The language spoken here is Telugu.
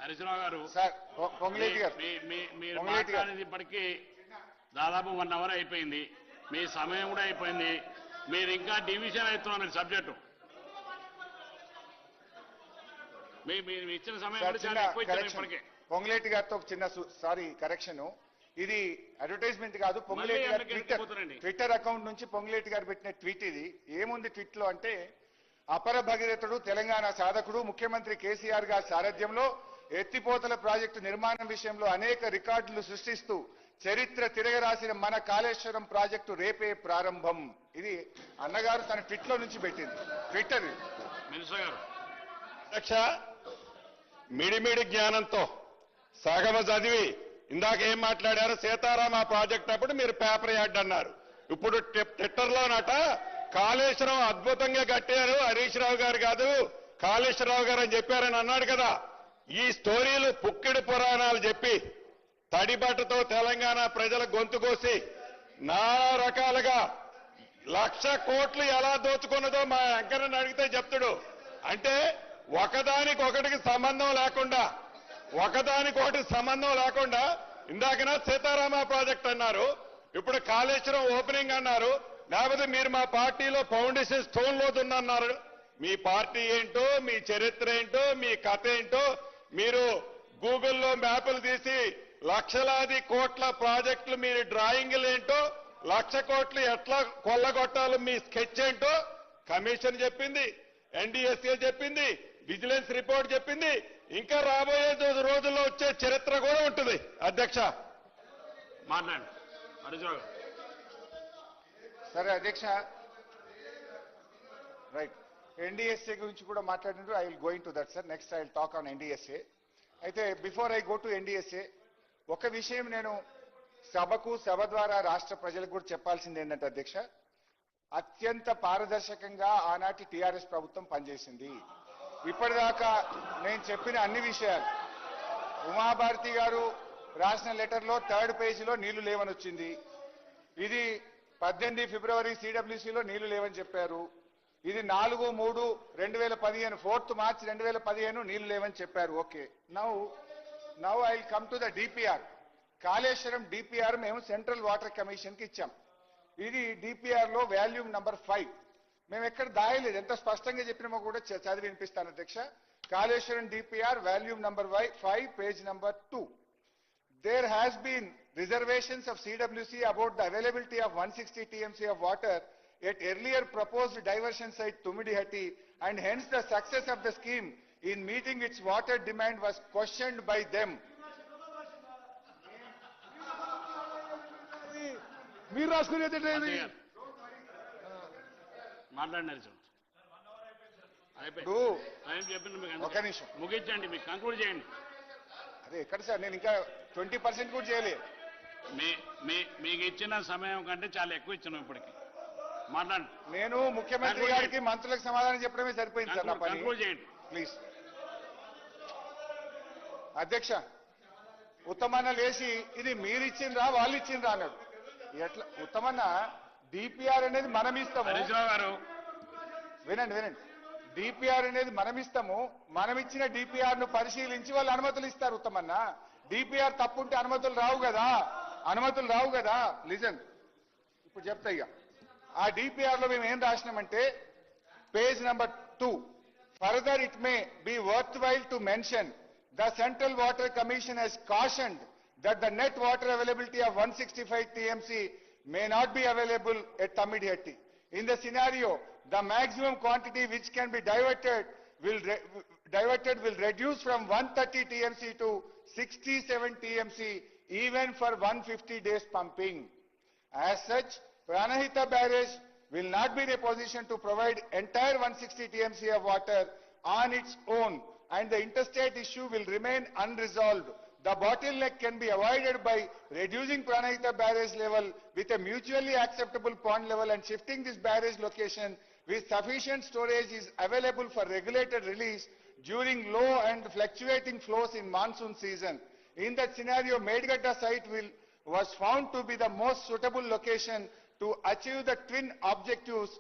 హరీశ్రావు గారు సార్ పొంగులేటి గారు మీరు మాట్లాడేది ఇప్పటికీ దాదాపు 1 అవర్ అయిపోయింది. మీ సమయం కూడా అయిపోయింది. మీరు ఇంకా డివిజన్ అవుతున్నారు మీరు సబ్జెక్టు. మీరు ఇచ్చిన సమయం కూడా చాలా ఎక్కువ ఇచ్చారు ఇప్పటికే. పొంగులేటి గారితో చిన్న సారీ కరెక్షన్. ఇది అడ్వర్టైజ్మెంట్ కాదు. పొంగులేటి గారి ట్విట్టర్ అకౌంట్ నుంచి పొంగులేటి గారు పెట్టిన ట్వీట్ ఇది. ఏముంది ట్వీట్ లో అంటే, అపర భగీరథుడు తెలంగాణ సాధకుడు ముఖ్యమంత్రి కేసీఆర్ గారి సారథ్యంలో ఎత్తిపోతల ప్రాజెక్టు నిర్మాణం విషయంలో అనేక రికార్డులు సృష్టిస్తూ చరిత్ర తిరగరాసిన మన కాళేశ్వరం ప్రాజెక్టు రేపే ప్రారంభం. ఇది అన్నగారు తన ట్విట్ లో నుంచి పెట్టింది. ట్విట్టర్ మినిస్టర్ గారు అధ్యక్ష, మిడిమిడి జ్ఞానంతో సగమ చదివి ఇందాక ఏం మాట్లాడారు, సీతారామ ప్రాజెక్ట్ అప్పుడు మీరు పేపర్ యాడ్ అన్నారు. ఇప్పుడు ట్విట్టర్లోనట కాళేశ్వరం అద్భుతంగా కట్టారు హరీష్ రావు గారు కాదు కాళేశ్వరరావు గారు అని చెప్పారని అన్నాడు కదా. ఈ స్టోరీలు పుక్కిడి పురాణాలు చెప్పి తడిబట్టతో తెలంగాణ ప్రజల గొంతు కోసి నానా రకాలుగా 1,00,000 కోట్లు ఎలా దోచుకున్నదో మా వెంకన్నని అడిగితే చెప్తాడు. అంటే ఒకదానికొకటికి సంబంధం లేకుండా ఇందాకన సీతారామ ప్రాజెక్ట్ అన్నారు, ఇప్పుడు కాళేశ్వరం ఓపెనింగ్ అన్నారు, లేకపోతే మీరు మా పార్టీలో ఫౌండేషన్ స్టోన్ లోతున్నారు. మీ పార్టీ ఏంటో, మీ చరిత్ర ఏంటో, మీ కథ ఏంటో మీరు గూగుల్లో మ్యాపులు తీసి లక్షలాది కోట్ల ప్రాజెక్టులు మీరు డ్రాయింగ్లు ఏంటో, 1,00,000 కోట్లు ఎట్లా కొల్లగొట్టాలో మీ స్కెచ్ ఏంటో కమిషన్ చెప్పింది, ఎన్డీఎస్ఏ చెప్పింది, విజిలెన్స్ రిపోర్ట్ చెప్పింది. ఇంకా రాబోయే రోజుల్లో వచ్చే చరిత్ర కూడా ఉంటుంది. అధ్యక్ష మాట్లాడండి హరీశ్రావు గారు. సరే అధ్యక్ష, రైట్. ఎన్డీఎస్ఏ గురించి కూడా మాట్లాడినారు. I will going to that sir. Next I will talk on NDSA. అయితే before I go to NDSA ఒక విషయం నేను సభ ద్వారా రాష్ట్ర ప్రజలకు కూడా చెప్పాల్సింది ఏంటంటే అధ్యక్ష, అత్యంత పారదర్శకంగా ఆనాటి టీఆర్ఎస్ ప్రభుత్వం పనిచేసింది. ఇప్పటిదాకా నేను చెప్పిన అన్ని విషయాలు ఉమాభారతి గారు రాసిన లెటర్లో 3rd పేజీలో నీళ్లు లేవని వచ్చింది. ఇది 18 ఫిబ్రవరి సిడబ్ల్యూసీలో నీళ్లు లేవని చెప్పారు. ఇది 4/3/2015 4th మార్చ్ 2015 నీళ్లు లేవని చెప్పారు. Okay, now I will come to the DPR. Kaleshwaram DPR మేము సెంట్రల్ వాటర్ కమిషన్ కి ఇచ్చాం. ఇది డిపిఆర్ లో వాల్యూమ్ నంబర్ 5. మేము ఎక్కడ దాయలేదు, ఎంత స్పష్టంగా చెప్పినామో కూడా చదివి వినిపిస్తాను అధ్యక్ష. Kaleshwaram DPR volume number 5 page number 2. There has been reservations of CWC about the availability of 160 TMC of water at earlier proposed diversion site Tumidihatti, and hence the success of the scheme in meeting its water demand was questioned by them. మీరు రాసుకునేది మాట్లాడినారు ఒక నిమిషం ముగించండి, మీకు కంక్లూడ్ చేయండి. అదే ఎక్కడ సార్, నేను ఇంకా 20% కూడా చేయలేదు. మీకు ఇచ్చిన సమయం కంటే చాలా ఎక్కువ ఇచ్చినాం ఇప్పటికి. మాట్లాడండి. నేను ముఖ్యమంత్రి గారికి మంత్రులకు సమాధానం చెప్పడమే సరిపోయింది సార్ నా పని. కంక్లూడ్ చేయండి ప్లీజ్. అధ్యక్ష, ఉత్తమన్న లేచి ఇది మీరు ఇచ్చిండ్రా వాళ్ళు ఇచ్చిండ్రా అన్నాడు. ఎట్లా ఉత్తమన్న? డిపిఆర్ అనేది మనం ఇస్తాము. హరీశ్రావు గారు వినండి, డిపిఆర్ అనేది మనం ఇస్తాము. మనం ఇచ్చిన డిపిఆర్ ను పరిశీలించి వాళ్ళు అనుమతులు ఇస్తారు. ఉత్తమన్న, డిపిఆర్ తప్పుంటే అనుమతులు రావు కదా. లిజన్, ఇప్పుడు చెప్తా ఇక. ఆ డిపిఆర్ లో మేము ఏం రాసినామంటే page number 2, further it may be worthwhile to mention the Central Water Commission has cautioned that the net water availability of 165 TMC may not be available at Tumidihatti. In the scenario, the maximum quantity which can be diverted will reduce from 130 TMC to 67 TMC even for 150 days pumping. As such, Pranahita barrage will not be in a position to provide entire 160 TMC of water on its own, and the interstate issue will remain unresolved. The bottleneck can be avoided by reducing Pranahita barrage level with a mutually acceptable pond level and shifting this barrage location with sufficient storage is available for regulated release during low and fluctuating flows in monsoon season. In that scenario, Medgadda site was found to be the most suitable location to achieve the twin objectives